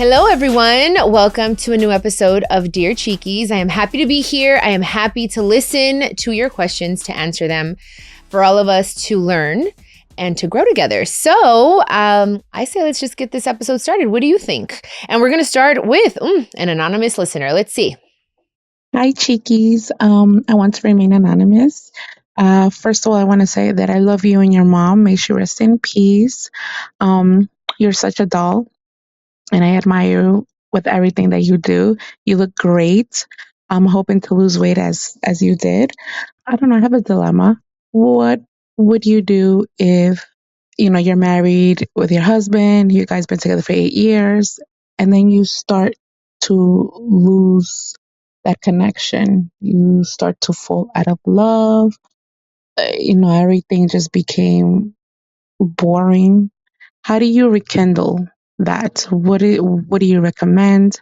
Hello, everyone. Welcome to a new episode of Dear Chiquis. I am happy to be here. I am happy to listen to your questions, to answer them, for all of us to learn and to grow together. So I say let's just get this episode started. What do you think? And we're going to start with an anonymous listener. Let's see. Hi, Chiquis. I want to remain anonymous. First of all, I want to say that I love you and your mom. May she rest in peace. You're such a doll, and I admire you with everything that you do. You look great. I'm hoping to lose weight as you did. I don't know. I have a dilemma. What would you do if you're married with your husband? You guys been together for 8 years, and then you start to lose that connection. You start to fall out of love. Everything just became boring. How do you rekindle that? What do you recommend?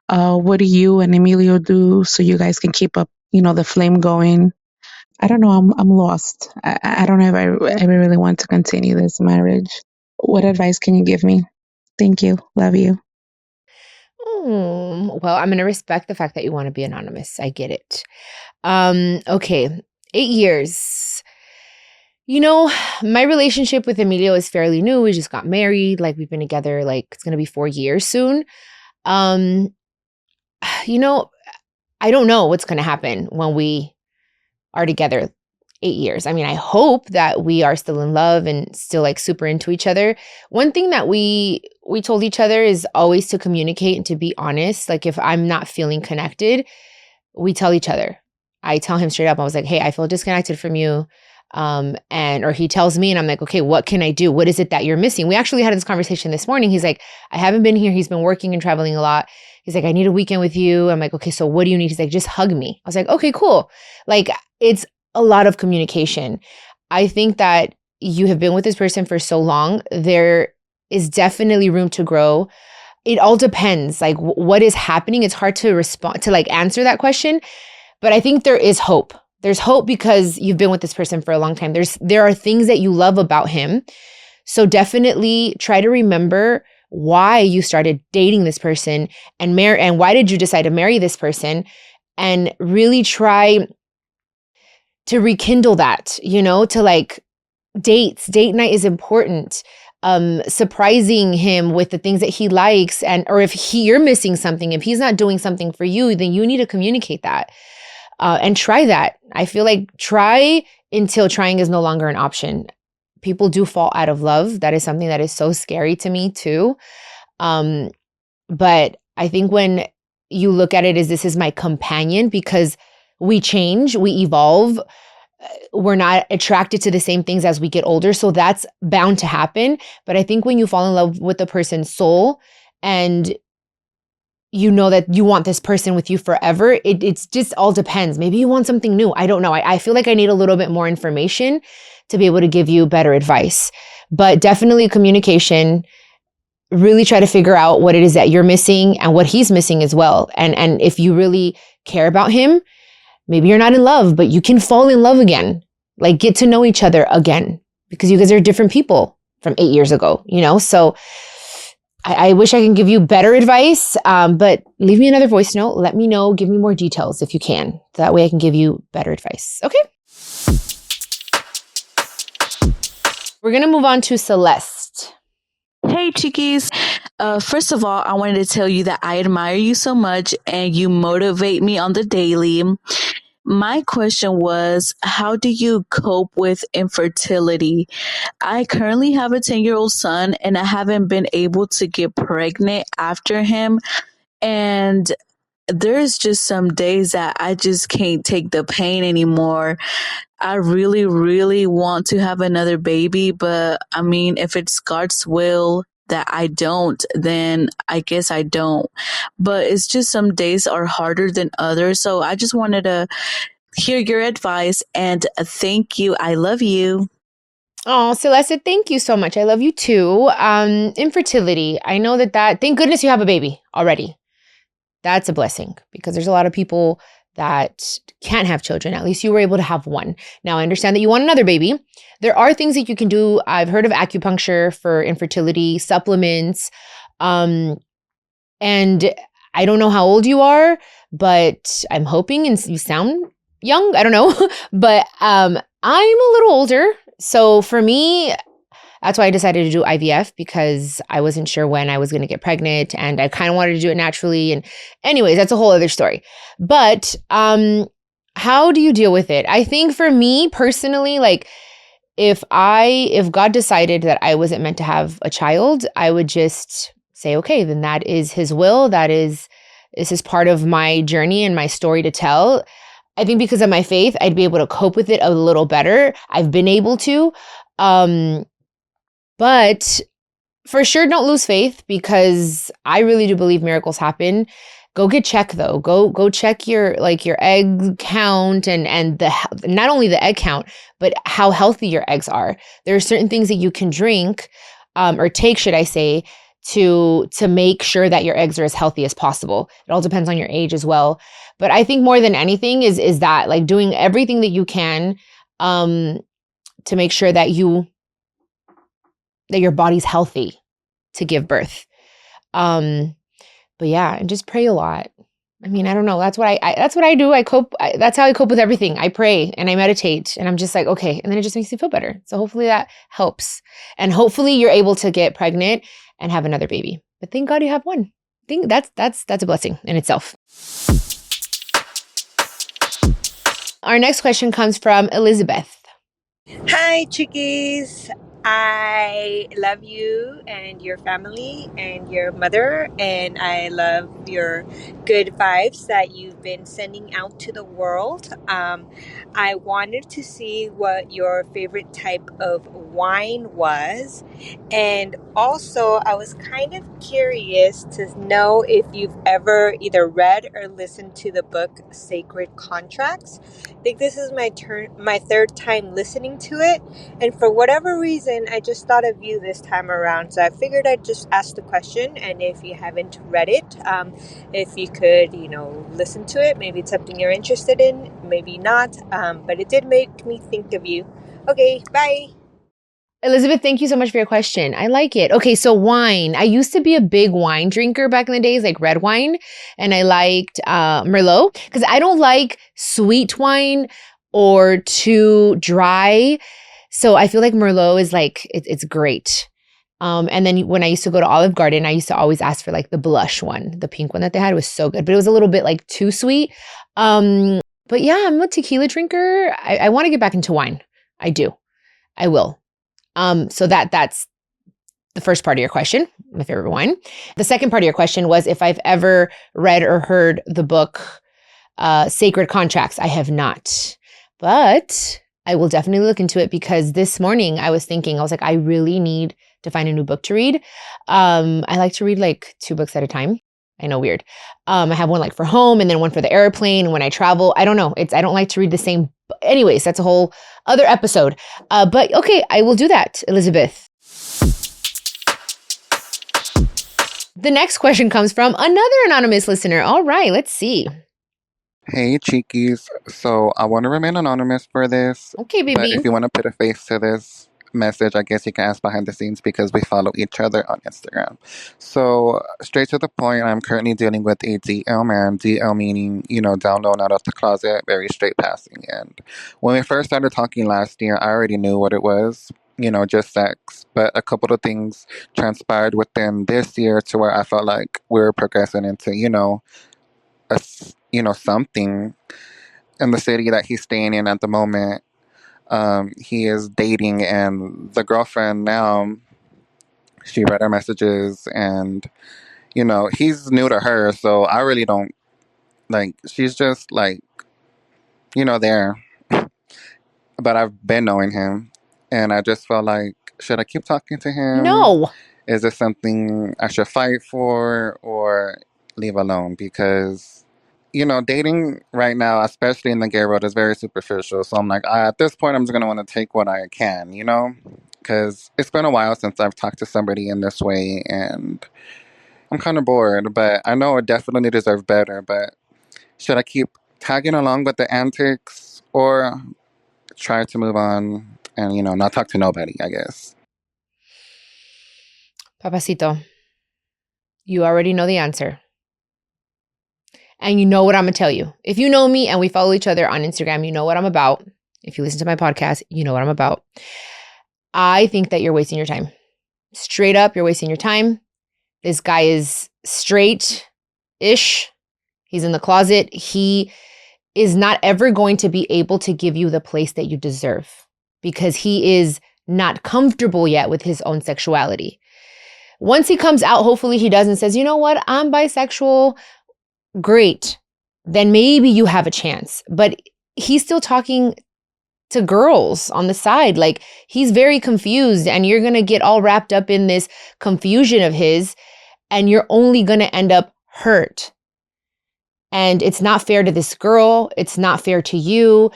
What do you and Emilio do so you guys can keep up, the flame going? I don't know. I'm lost. I don't know if I really want to continue this marriage. What advice can you give me? Thank you. Love you. Well, I'm going to respect the fact that you want to be anonymous. I get it. Okay. 8 years. My relationship with Emilio is fairly new. We just got married. We've been together, it's going to be 4 years soon. I don't know what's going to happen when we are together 8 years. I mean, I hope that we are still in love and still super into each other. One thing that we told each other is always to communicate and to be honest. If I'm not feeling connected, we tell each other. I tell him straight up. I was like, hey, I feel disconnected from you. Or he tells me and I'm like, okay, what can I do? What is it that you're missing? We actually had this conversation this morning. He's like, I haven't been here. He's been working and traveling a lot. He's like, I need a weekend with you. I'm like, okay, so what do you need? He's like, just hug me. I was like, okay, cool. It's a lot of communication. I think that you have been with this person for so long. There is definitely room to grow. It all depends. What is happening? It's hard to respond to answer that question, but I think there is hope. There's hope because you've been with this person for a long time. There are things that you love about him. So definitely try to remember why you started dating this person and why did you decide to marry this person, and really try to rekindle that, to date night is important. Surprising him with the things that he likes, or if you're missing something, if he's not doing something for you, then you need to communicate that. And try that. I feel like try until trying is no longer an option. People do fall out of love. That is something that is so scary to me too. But I think when you look at it as this is my companion, because we change, we evolve, we're not attracted to the same things as we get older. So that's bound to happen. But I think when you fall in love with the person's soul and you know that you want this person with you forever, it's just all depends. Maybe you want something new. I don't know. I feel like I need a little bit more information to be able to give you better advice. But definitely communication, really try to figure out what it is that you're missing and what he's missing as well. And if you really care about him, maybe you're not in love, but you can fall in love again. Get to know each other again, because you guys are different people from 8 years ago, So I wish I can give you better advice, but leave me another voice note. Let me know. Give me more details if you can. That way I can give you better advice. Okay. We're going to move on to Celeste. Hey, Chiquis. First of all, I wanted to tell you that I admire you so much and you motivate me on the daily. My question was, how do you cope with infertility? I currently have a 10-year-old son and I haven't been able to get pregnant after him. And there's just some days that I just can't take the pain anymore. I really, really want to have another baby, but I mean, if it's God's will that I don't, then I guess I don't. But it's just some days are harder than others. So I just wanted to hear your advice and thank you. I love you. Oh, Celeste, thank you so much. I love you too. Infertility. I know that thank goodness you have a baby already. That's a blessing, because there's a lot of people that can't have children. At least you were able to have one. Now, I understand that you want another baby. There are things that you can do. I've heard of acupuncture for infertility, supplements. And I don't know how old you are, but I'm hoping, and you sound young, I don't know, but I'm a little older. So for me, that's why I decided to do IVF, because I wasn't sure when I was going to get pregnant and I kind of wanted to do it naturally. And anyways, that's a whole other story. But how do you deal with it? I think for me personally, like if God decided that I wasn't meant to have a child, I would just say, okay, then that is his will. This is part of my journey and my story to tell. I think because of my faith, I'd be able to cope with it a little better. I've been able to. But for sure, don't lose faith, because I really do believe miracles happen. Go get checked though. Go check your egg count and the not only the egg count, but how healthy your eggs are. There are certain things that you can drink or take, should I say, to make sure that your eggs are as healthy as possible. It all depends on your age as well. But I think more than anything is that like doing everything that you can to make sure that your body's healthy to give birth. But yeah, and just pray a lot. I mean, I don't know. That's what that's what I do. I cope. That's how I cope with everything. I pray and I meditate, and I'm just like, okay. And then it just makes me feel better. So hopefully that helps. And hopefully you're able to get pregnant and have another baby. But thank God you have one. I think that's a blessing in itself. Our next question comes from Elizabeth. Hi, Chiquis. I love you and your family and your mother, and I love your good vibes that you've been sending out to the world. I wanted to see what your favorite type of wine was, and also I was kind of curious to know if you've ever either read or listened to the book Sacred Contracts. I think this is my third time listening to it, and for whatever reason, I just thought of you this time around. So I figured I'd just ask the question, and if you haven't read it, if you could, listen to it. Maybe it's something you're interested in, maybe not, but it did make me think of you. Okay, bye. Elizabeth, thank you so much for your question. I like it. Okay, so wine. I used to be a big wine drinker back in the days, like red wine, and I liked Merlot, because I don't like sweet wine or too dry. So I feel like Merlot is like, it's great. And then when I used to go to Olive Garden, I used to always ask for like the blush one. The pink one that they had was so good, but it was a little bit like too sweet. But yeah, I'm a tequila drinker. I want to get back into wine. I do. I will. So that's the first part of your question, my favorite wine. The second part of your question was if I've ever read or heard the book Sacred Contracts. I have not, but I will definitely look into it, because this morning I was like, I really need to find a new book to read. I like to read like 2 books at a time. I know, weird. I have one like for home and then one for the airplane. And when I travel, I don't know. I don't like to read the same. Anyways, that's a whole other episode. But okay, I will do that, Elizabeth. The next question comes from another anonymous listener. All right, let's see. Hey, Chiquis. So I want to remain anonymous for this. Okay, baby. But if you want to put a face to this message, I guess you can ask behind the scenes, because we follow each other on Instagram. So straight to the point, I'm currently dealing with a DL man. DL meaning, down low, not off the closet, very straight passing. And when we first started talking last year, I already knew what it was. Just sex. But a couple of things transpired within this year to where I felt like we were progressing into, something. In the city that he's staying in at the moment, he is dating, and the girlfriend now, she read our messages, and he's new to her, so I really don't like. She's just like, there. But I've been knowing him, and I just felt like, should I keep talking to him? No. Is this something I should fight for or leave alone? Because dating right now, especially in the gay world, is very superficial. So I'm like, at this point, I'm just going to want to take what I can, because it's been a while since I've talked to somebody in this way, and I'm kind of bored. But I know I definitely deserve better. But should I keep tagging along with the antics, or try to move on and, not talk to nobody, I guess? Papacito, You already know the answer. And you know what I'm going to tell you. If you know me and we follow each other on Instagram, you know what I'm about. If you listen to my podcast, you know what I'm about. I think that you're wasting your time. Straight up, you're wasting your time. This guy is straight-ish. He's in the closet. He is not ever going to be able to give you the place that you deserve because he is not comfortable yet with his own sexuality. Once he comes out, hopefully he does and says, you know what, I'm bisexual. Great. Then maybe you have a chance. But he's still talking to girls on the side. Like, he's very confused and you're going to get all wrapped up in this confusion of his and you're only going to end up hurt. And it's not fair to this girl. It's not fair to you.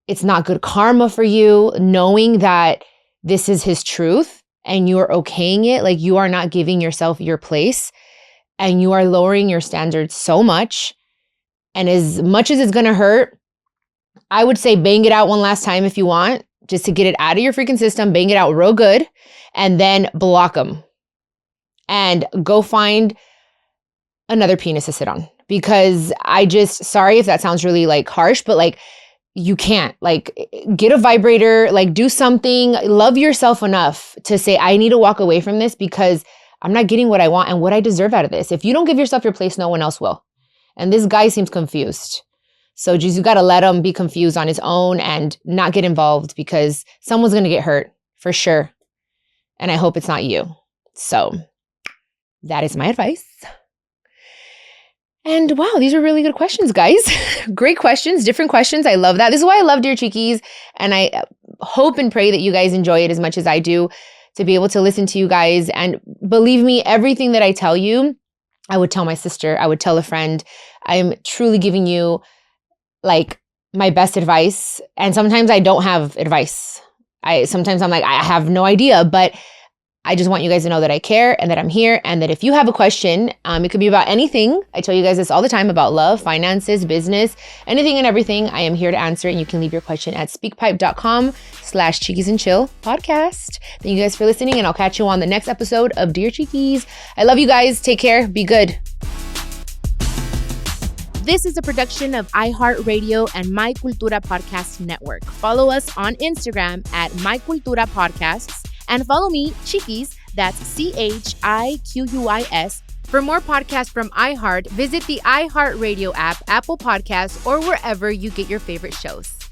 It's not good karma for you, knowing that this is his truth and you're okaying it. Like, you are not giving yourself your place and you are lowering your standards so much. And as much as it's going to hurt, I would say bang it out one last time if you want, just to get it out of your freaking system, bang it out real good, and then block them. And go find another penis to sit on. Because sorry if that sounds really like harsh, but like, you can't. Like, get a vibrator, like do something, love yourself enough to say, I need to walk away from this because I'm not getting what I want and what I deserve out of this. If you don't give yourself your place, no one else will. And this guy seems confused. So just, you got to let him be confused on his own and not get involved because someone's going to get hurt for sure. And I hope it's not you. So that is my advice. And wow, these are really good questions, guys. Great questions, different questions. I love that. This is why I love Dear Chiquis. And I hope and pray that you guys enjoy it as much as I do, to be able to listen to you guys. And believe me, everything that I tell you, I would tell my sister, I would tell a friend. I am truly giving you like my best advice. And sometimes I don't have advice. Sometimes I'm like, I have no idea, but I just want you guys to know that I care and that I'm here, and that if you have a question, it could be about anything. I tell you guys this all the time about love, finances, business, anything and everything. I am here to answer, and you can leave your question at speakpipe.com/Chiquis and Chill podcast. Thank you guys for listening, and I'll catch you on the next episode of Dear Chiquis. I love you guys. Take care. Be good. This is a production of iHeartRadio and My Cultura Podcast Network. Follow us on Instagram at My Cultura Podcasts. And follow me, Chiquis, that's CHIQUIS. For more podcasts from iHeart, visit the iHeartRadio app, Apple Podcasts, or wherever you get your favorite shows.